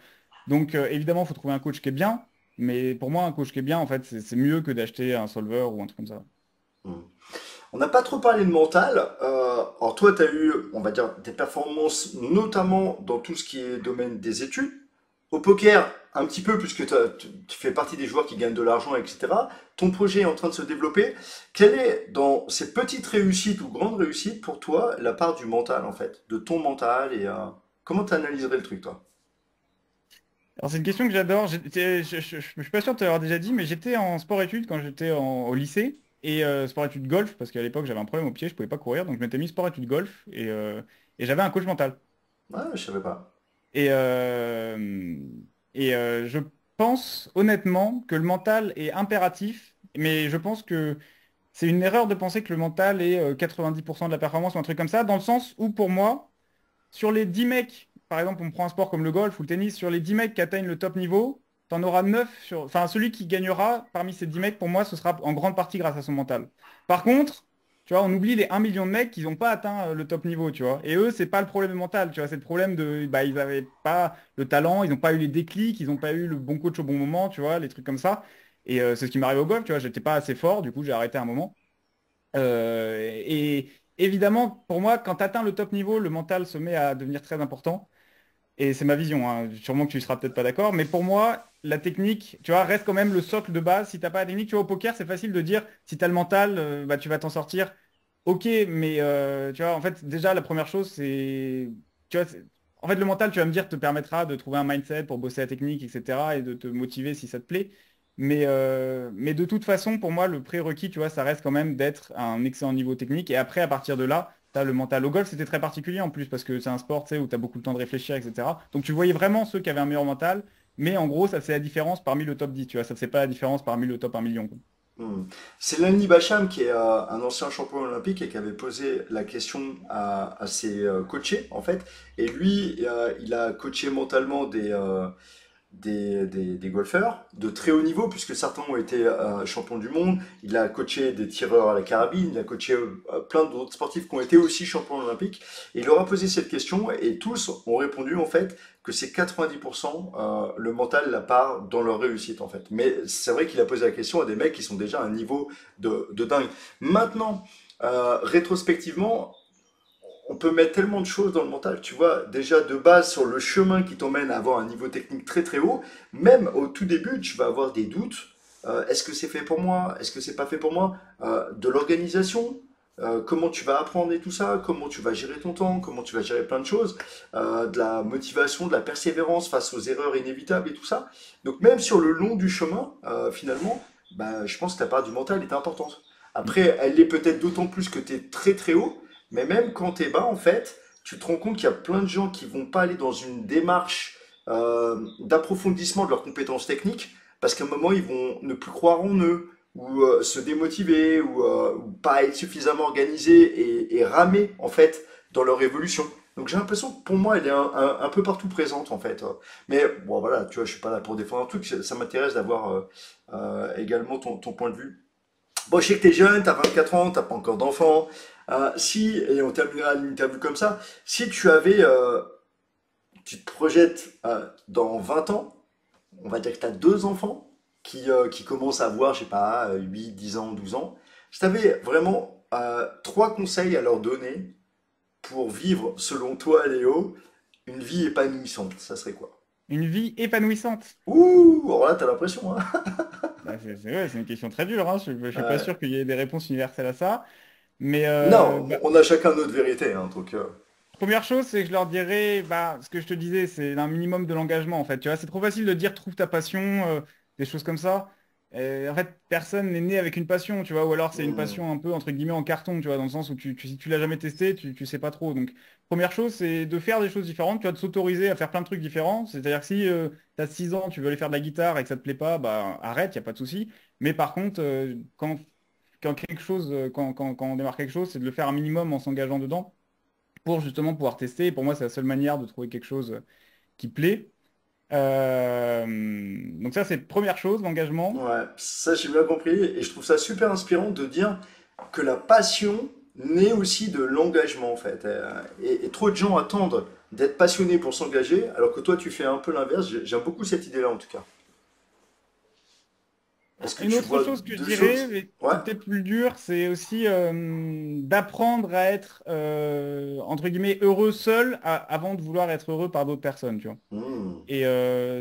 Donc, évidemment, il faut trouver un coach qui est bien. Mais pour moi, un coach qui est bien, en fait, c'est mieux que d'acheter un solver ou un truc comme ça. Hmm. On n'a pas trop parlé de mental. Alors toi, tu as eu, on va dire, des performances notamment dans tout ce qui est domaine des études. Au poker, un petit peu, puisque tu fais partie des joueurs qui gagnent de l'argent, etc. Ton projet est en train de se développer. Quelle est, dans ces petites réussites ou grandes réussites, pour toi, la part du mental, en fait, de ton mental et comment tu analyserais le truc, toi? Alors, c'est une question que j'adore. Je suis pas sûr de te l'avoir déjà dit, mais j'étais en sport-études quand au lycée. Et sport-études golf, parce qu'à l'époque, j'avais un problème au pied, je pouvais pas courir. Donc, je m'étais mis sport-études golf et j'avais un coach mental. Ouais, je savais pas. Et, euh, je pense honnêtement que le mental est impératif, mais je pense que c'est une erreur de penser que le mental est 90% de la performance ou un truc comme ça, dans le sens où pour moi, sur les 10 mecs, par exemple, on prend un sport comme le golf ou le tennis, sur les 10 mecs qui atteignent le top niveau, t'en auras 9 sur. Enfin, celui qui gagnera parmi ces 10 mecs, pour moi, ce sera en grande partie grâce à son mental. Par contre, tu vois, on oublie les 1 million de mecs qui n'ont pas atteint le top niveau, tu vois. Et eux, c'est pas le problème mental, tu vois, c'est le problème de. Bah, ils n'avaient pas le talent, ils n'ont pas eu les déclics, ils n'ont pas eu le bon coach au bon moment, tu vois, les trucs comme ça. Et c'est ce qui m'arrive au golf, tu vois, j'étais pas assez fort, du coup, j'ai arrêté à un moment. Et évidemment, pour moi, quand tu atteins le top niveau, le mental se met à devenir très important. Et c'est ma vision, hein. Sûrement que tu ne seras peut-être pas d'accord. Mais pour moi, la technique, tu vois, reste quand même le socle de base. Si tu n'as pas la technique, tu vois, au poker, c'est facile de dire, si tu as le mental, bah, tu vas t'en sortir. Ok, mais tu vois, en fait, déjà, la première chose, c'est. Tu vois, en fait, le mental, tu vas me dire, te permettra de trouver un mindset pour bosser la technique, etc. et de te motiver si ça te plaît. Mais de toute façon, pour moi, le prérequis, tu vois, ça reste quand même d'être à un excellent niveau technique. Et après, à partir de là, tu as le mental. Au golf, c'était très particulier en plus, parce que c'est un sport, tu sais, où tu as beaucoup de temps de réfléchir, etc. Donc, tu voyais vraiment ceux qui avaient un meilleur mental. Mais en gros, ça fait la différence parmi le top 10, tu vois. Ça ne fait pas la différence parmi le top 1 million, quoi. Hmm. C'est Lanny Bacham qui est un ancien champion olympique et qui avait posé la question à ses coachés en fait. Et lui, il a coaché mentalement des golfeurs de très haut niveau, puisque certains ont été champions du monde. Il a coaché des tireurs à la carabine, il a coaché plein d'autres sportifs qui ont été aussi champions olympiques. Et il leur a posé cette question et tous ont répondu en fait que c'est 90% le mental la part dans leur réussite en fait. Mais c'est vrai qu'il a posé la question à des mecs qui sont déjà à un niveau de dingue. Maintenant, rétrospectivement, on peut mettre tellement de choses dans le mental, tu vois, déjà de base sur le chemin qui t'emmène à avoir un niveau technique très très haut, même au tout début, tu vas avoir des doutes. Est-ce que c'est fait pour moi? Est-ce que c'est pas fait pour moi? De l'organisation, comment tu vas apprendre et tout ça, comment tu vas gérer ton temps, comment tu vas gérer plein de choses, de la motivation, de la persévérance face aux erreurs inévitables et tout ça. Donc même sur le long du chemin, finalement, bah, je pense que ta part du mental est importante. Après, elle l'est peut-être d'autant plus que tu es très très haut, mais même quand tu es bas, en fait, tu te rends compte qu'il y a plein de gens qui vont pas aller dans une démarche d'approfondissement de leurs compétences techniques, parce qu'à un moment, ils vont ne plus croire en eux, ou se démotiver, ou pas être suffisamment organisés et ramer, en fait, dans leur évolution. Donc j'ai l'impression que pour moi, elle est un peu partout présente, en fait. Mais bon, voilà, tu vois, je suis pas là pour défendre un truc, ça m'intéresse d'avoir également ton point de vue. Bon, je sais que t'es jeune, t'as 24 ans, t'as pas encore d'enfant. Si, et on terminera l'interview comme ça, si tu te projettes dans 20 ans, on va dire que t'as deux enfants qui commencent à avoir, je sais pas, 8, 10 ans, 12 ans. Si t'avais vraiment trois conseils à leur donner pour vivre, selon toi, Léo, une vie épanouissante, ça serait quoi? Une vie épanouissante. Ouh, alors là, t'as l'impression, hein. Bah, ouais, c'est une question très dure, hein. Je suis pas Ouais. sûr qu'il y ait des réponses universelles à ça. Mais Non, bah, on a chacun notre vérité, hein, donc... première chose, c'est que je leur dirais, bah, ce que je te disais, c'est un minimum de l'engagement, en fait. Tu vois, c'est trop facile de dire trouve ta passion, des choses comme ça. En fait, personne n'est né avec une passion, tu vois, ou alors c'est une hmm, passion un peu, entre guillemets, en carton, tu vois, dans le sens où si tu l'as jamais testé, tu sais pas trop. Donc, première chose, c'est de faire des choses différentes, tu vois, de s'autoriser à faire plein de trucs différents. C'est-à-dire que si tu as 6 ans, tu veux aller faire de la guitare et que ça te plaît pas, bah, arrête, il n'y a pas de souci. Mais par contre, quand quelque chose, quand on démarre quelque chose, c'est de le faire un minimum en s'engageant dedans pour justement pouvoir tester. Et pour moi, c'est la seule manière de trouver quelque chose qui plaît. Donc ça, c'est première chose, l'engagement. ouais, ça j'ai bien compris, et je trouve ça super inspirant de dire que la passion naît aussi de l'engagement, en fait. Et trop de gens attendent d'être passionnés pour s'engager, alors que toi, tu fais un peu l'inverse. J'aime beaucoup cette idée-là, en tout cas. Est-ce que Une tu autre vois chose que je deux dirais, choses? mais Ouais. qui est peut-être plus dur, c'est aussi d'apprendre à être, entre guillemets, heureux seul avant de vouloir être heureux par d'autres personnes, tu vois. Hmm. Et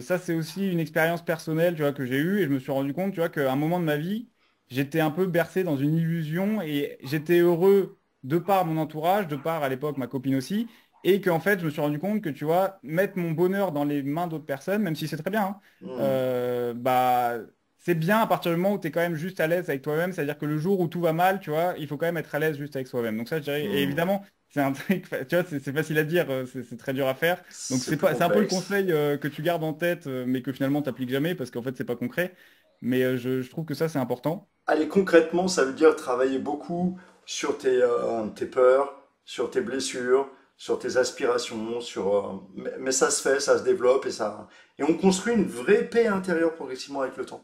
ça, c'est aussi une expérience personnelle, tu vois, que j'ai eue et je me suis rendu compte, tu vois, qu'à un moment de ma vie, j'étais un peu bercé dans une illusion et j'étais heureux de par mon entourage, de par à l'époque ma copine aussi, et qu'en fait, je me suis rendu compte que, tu vois, mettre mon bonheur dans les mains d'autres personnes, même si c'est très bien, hein, Hmm. bah, c'est bien à partir du moment où tu es quand même juste à l'aise avec toi-même, c'est-à-dire que le jour où tout va mal, tu vois, il faut quand même être à l'aise juste avec soi-même. Donc ça, je dirais, et Hmm. évidemment, c'est un truc, tu vois, c'est facile à dire, c'est très dur à faire. Donc C'est c'est plus pas, c'est un peu le complexe. conseil que tu gardes en tête, mais que finalement tu n'appliques jamais parce qu'en fait c'est pas concret. Mais je trouve que ça c'est important. Allez, concrètement, ça veut dire travailler beaucoup sur tes peurs, sur tes blessures, sur tes aspirations, mais ça se fait, ça se développe et on construit une vraie paix intérieure progressivement avec le temps.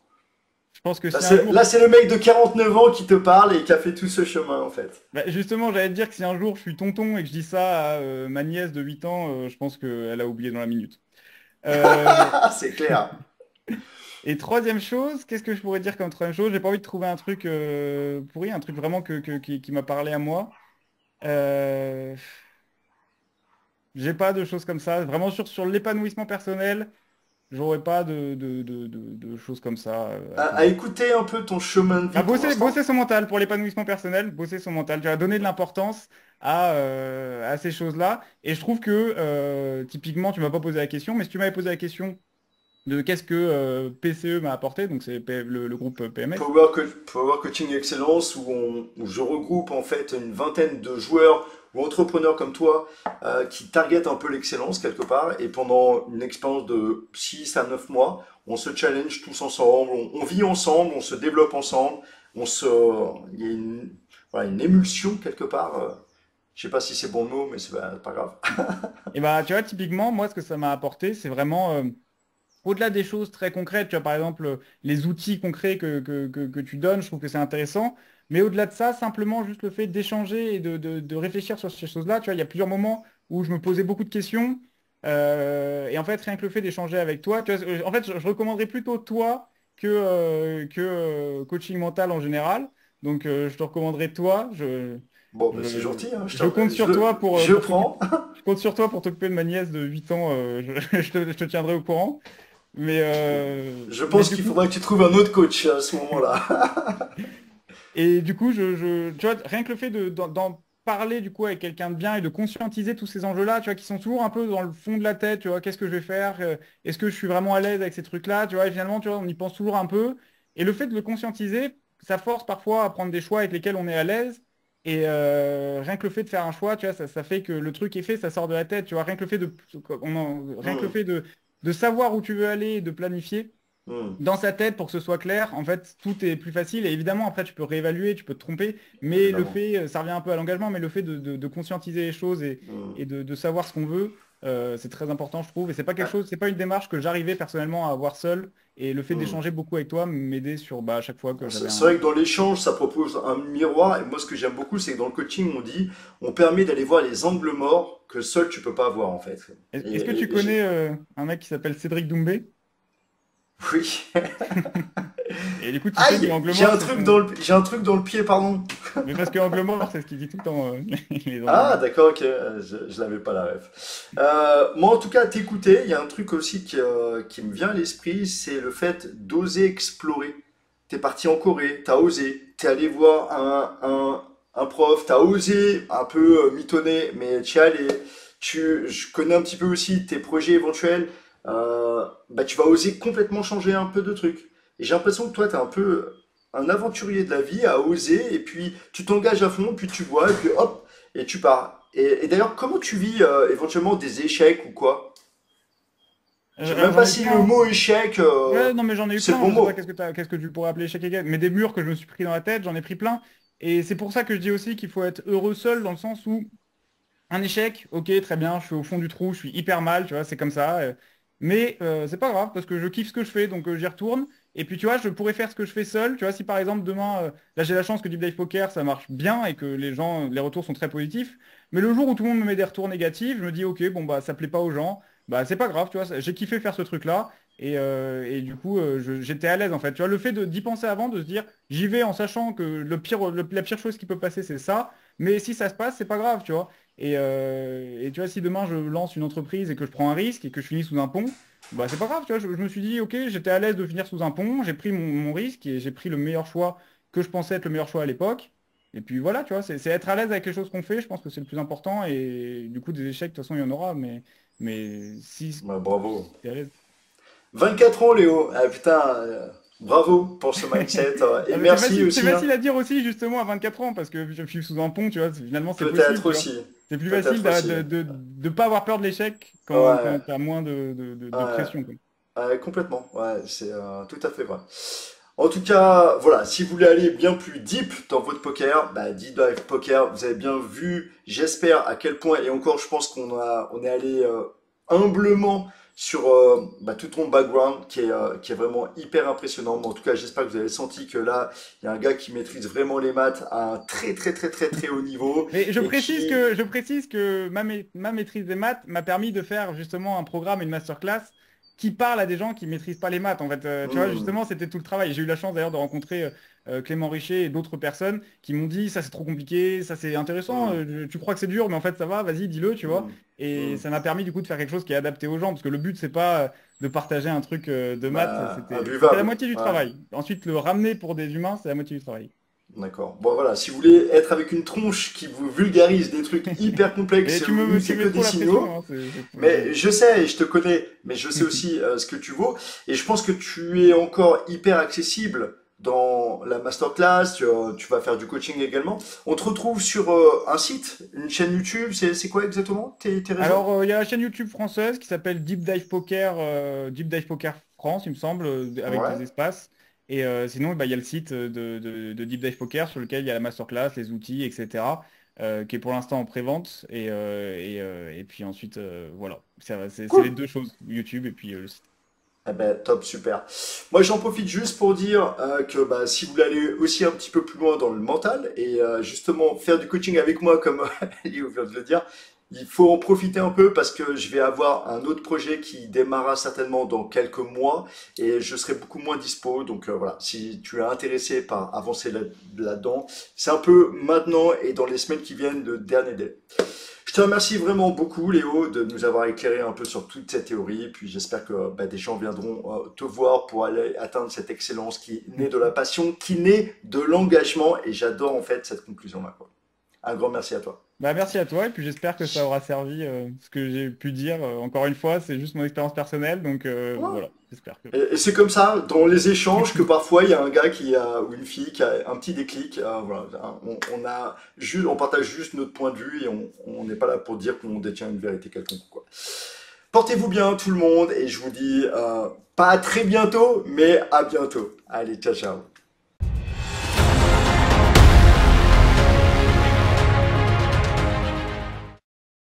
Je pense que Là, si un c'est, jour, là, c'est le mec de 49 ans qui te parle et qui a fait tout ce chemin, en fait. bah, justement j'allais te dire que si un jour je suis tonton et que je dis ça à ma nièce de 8 ans, je pense qu'elle a oublié dans la minute. Euh, C'est clair. et troisième chose, qu'est-ce que je pourrais dire comme troisième chose? J'ai pas envie de trouver un truc pourri, un truc vraiment qui m'a parlé à moi. Euh, j'ai pas de choses comme ça. Vraiment sur l'épanouissement personnel. J'aurais pas de choses comme ça à te À dire. écouter un peu ton chemin de À vie pour bosser l'instant. son mental pour l'épanouissement personnel, bosser son mental. Tu vas donner de l'importance à ces choses-là. Et je trouve que typiquement, tu m'as pas posé la question, mais si tu m'avais posé la question de qu'est-ce que PCE m'a apporté, donc c'est le groupe PMS. Power Coaching Excellence, où je regroupe en fait une vingtaine de joueurs ou entrepreneurs comme toi qui targetent un peu l'excellence quelque part. Et pendant une expérience de 6 à 9 mois, on se challenge tous ensemble, on vit ensemble, on se développe ensemble, il y a voilà, une émulsion quelque part. Je sais pas si c'est bon le mot, mais c'est pas grave. Et bah, tu vois, typiquement, moi, ce que ça m'a apporté, c'est vraiment au-delà des choses très concrètes, tu vois, par exemple, les outils concrets que tu donnes, je trouve que c'est intéressant. Mais au-delà de ça, simplement juste le fait d'échanger et de réfléchir sur ces choses-là, tu vois, il y a plusieurs moments où je me posais beaucoup de questions. Et en fait, rien que le fait d'échanger avec toi, tu vois, en fait, je recommanderais plutôt toi que coaching mental en général. Donc, je te recommanderais toi. Bon, bah, c'est Je, gentil, hein, je compte sur toi je pour t'occuper. prends. Je compte sur toi pour t'occuper de ma nièce de 8 ans. Je te tiendrai au courant. Je Mais pense du qu'il coup, faudra que tu trouves un autre coach à ce moment-là. et du coup, tu vois, rien que le fait d'en parler du coup avec quelqu'un de bien et de conscientiser tous ces enjeux-là, tu vois, qui sont toujours un peu dans le fond de la tête, tu vois, qu'est-ce que je vais faire? Est-ce que je suis vraiment à l'aise avec ces trucs-là? Tu vois, et finalement, tu vois, on y pense toujours un peu. Et le fait de le conscientiser, ça force parfois à prendre des choix avec lesquels on est à l'aise. Et rien que le fait de faire un choix, tu vois, ça fait que le truc est fait, ça sort de la tête, tu vois, rien que le fait rien que le Hmm, fait de savoir où tu veux aller et de planifier hmm, dans sa tête pour que ce soit clair, en fait, tout est plus facile. Et évidemment, après, tu peux réévaluer, tu peux te tromper, mais le évidemment. fait, ça revient un peu à l'engagement, mais le fait de conscientiser les choses Hmm. et de savoir ce qu'on veut, c'est très important, je trouve. Et c'est pas quelque Ah, chose, c'est pas une démarche que j'arrivais personnellement à avoir seul. Et le fait hmm. d'échanger beaucoup avec toi m'aidait sur bah, à chaque fois que j'avais C'est un. vrai que dans l'échange, ça propose un miroir. Et moi, ce que j'aime beaucoup, c'est que dans le coaching, on dit, on permet d'aller voir les angles morts que seul tu peux pas voir, en fait. Est-ce que tu Et connais un mec qui s'appelle Cédric Doumbé? Oui. Et du coup, tu sais que Aïe! l'angle mort, c'est son... J'ai un truc dans le pied, pardon. Mais parce que angle mort, c'est ce qu'il dit tout le temps, les angles Ah, morts. d'accord, ok, je l'avais pas la ref. Moi, en tout cas, t'écouter, il y a un truc aussi qui me vient à l'esprit, c'est le fait d'oser explorer. T'es parti en Corée, t'as osé, t'es allé voir un prof, t'as osé un peu mitonner, mais t'y es allé. Je connais un petit peu aussi tes projets éventuels. Bah, tu vas oser complètement changer un peu de trucs. Et j'ai l'impression que toi, t'es un peu un aventurier de la vie à oser, et puis tu t'engages à fond, puis tu vois, et puis hop, et tu pars. Et d'ailleurs, comment tu vis éventuellement des échecs ou quoi? Je sais Alors même pas j'en ai si le plein. mot échec, Ouais, non, mais j'en ai eu c'est le plein. bon Je sais pas mot. qu'est-ce que tu pourrais appeler échec égal, mais des murs que je me suis pris dans la tête, j'en ai pris plein. Et c'est pour ça que je dis aussi qu'il faut être heureux seul, dans le sens où un échec, ok, très bien, je suis au fond du trou, je suis hyper mal, tu vois, c'est comme ça. Mais c'est pas grave parce que je kiffe ce que je fais, donc j'y retourne. Et puis tu vois, je pourrais faire ce que je fais seul. Tu vois, si par exemple demain, là j'ai la chance que Deep Dive Poker ça marche bien et que les gens, les retours sont très positifs. Mais le jour où tout le monde me met des retours négatifs, je me dis ok, bon bah ça plaît pas aux gens, bah c'est pas grave, tu vois, j'ai kiffé faire ce truc-là. Et du coup, j'étais à l'aise en fait. Tu vois, le fait d'y penser avant, de se dire j'y vais en sachant que la pire chose qui peut passer c'est ça. Mais si ça se passe, c'est pas grave, tu vois. Et tu vois, si demain je lance une entreprise et que je prends un risque et que je finis sous un pont, bah c'est pas grave, tu vois. Je me suis dit, ok, j'étais à l'aise de finir sous un pont, j'ai pris mon risque et j'ai pris le meilleur choix que je pensais être le meilleur choix à l'époque. Et puis voilà, tu vois, c'est être à l'aise avec les choses qu'on fait, je pense que c'est le plus important. Et du coup, des échecs, de toute façon, il y en aura, mais si Bah, bravo. t'es à l'aise. 24 ans, Léo. Ah, putain, bravo pour ce mindset. Et Ah, mais merci c'est aussi, hein. facile à dire aussi, justement, à 24 ans, parce que je suis sous un pont, tu vois, finalement, c'est possible, Peut-être tu vois. aussi. C'est plus facile Peut-être aussi. de pas avoir peur de l'échec quand Ouais, t'as moins de ouais, pression, quoi. ouais, complètement. Ouais, c'est tout à fait vrai. En tout cas, voilà, si vous voulez aller bien plus deep dans votre poker, bah, Deep Dive Poker, vous avez bien vu, j'espère à quel point, et encore je pense on est allé humblement sur bah, tout ton background qui est vraiment hyper impressionnant. Mais en tout cas, j'espère que vous avez senti que là, il y a un gars qui maîtrise vraiment les maths à un très haut niveau Mais et qui... je précise que ma maîtrise des maths m'a permis de faire justement un programme, une masterclass qui parle à des gens qui maîtrisent pas les maths. En fait, tu vois, Hmm, justement, c'était tout le travail. J'ai eu la chance d'ailleurs de rencontrer Clément Richer et d'autres personnes qui m'ont dit ça c'est trop compliqué, ça c'est intéressant, hmm, tu crois que c'est dur, mais en fait ça va, vas-y, dis-le, tu vois. hmm, Et hmm. ça m'a permis du coup de faire quelque chose qui est adapté aux gens, parce que le but c'est pas de partager un truc de maths, Bah, c'était la imbuvable. moitié du Ouais. travail. Ensuite, le ramener pour des humains, c'est la moitié du travail. D'accord. Bon voilà, si vous voulez être avec une tronche qui vous vulgarise des trucs hyper complexes Et et où tu c'est que mets trop des la pression, signaux, hein, mais je sais, et je te connais, mais je sais aussi ce que tu vaux, et je pense que tu es encore hyper accessible dans la masterclass, tu vas faire du coaching également. On te retrouve sur un site, une chaîne YouTube, c'est quoi exactement tes réseaux? Alors, il y a la chaîne YouTube française qui s'appelle Deep Dive Poker France, il me semble, avec Ouais. des espaces. Et sinon, bah, il y a le site de Deep Dive Poker sur lequel il y a la masterclass, les outils, etc., qui est pour l'instant en pré-vente. Et puis ensuite, voilà, c'est les Cool. deux choses, YouTube et puis le site. Eh ben, top, super. Moi, j'en profite juste pour dire que bah, si vous voulez aller aussi un petit peu plus loin dans le mental et justement faire du coaching avec moi, comme Léo vient de le dire, il faut en profiter un peu parce que je vais avoir un autre projet qui démarrera certainement dans quelques mois et je serai beaucoup moins dispo. Donc voilà, si tu es intéressé par avancer là-dedans, c'est un peu maintenant et dans les semaines qui viennent le dernier délai. Je te remercie vraiment beaucoup, Léo, de nous avoir éclairé un peu sur toute cette théorie. Puis j'espère que bah, des gens viendront te voir pour aller atteindre cette excellence qui naît de la passion, qui naît de l'engagement. Et j'adore en fait cette conclusion-là, quoi. Un grand merci à toi. Bah, merci à toi, et puis j'espère que ça aura servi ce que j'ai pu dire. Encore une fois, c'est juste mon expérience personnelle, donc Ouais. voilà, j'espère que. Et c'est comme ça, dans les échanges, que parfois il y a un gars qui a, ou une fille qui a un petit déclic. Voilà, on a juste, on partage juste notre point de vue et on n'est pas là pour dire qu'on détient une vérité quelconque, quoi. Portez-vous bien tout le monde et je vous dis pas à très bientôt, mais à bientôt. Allez, ciao ciao.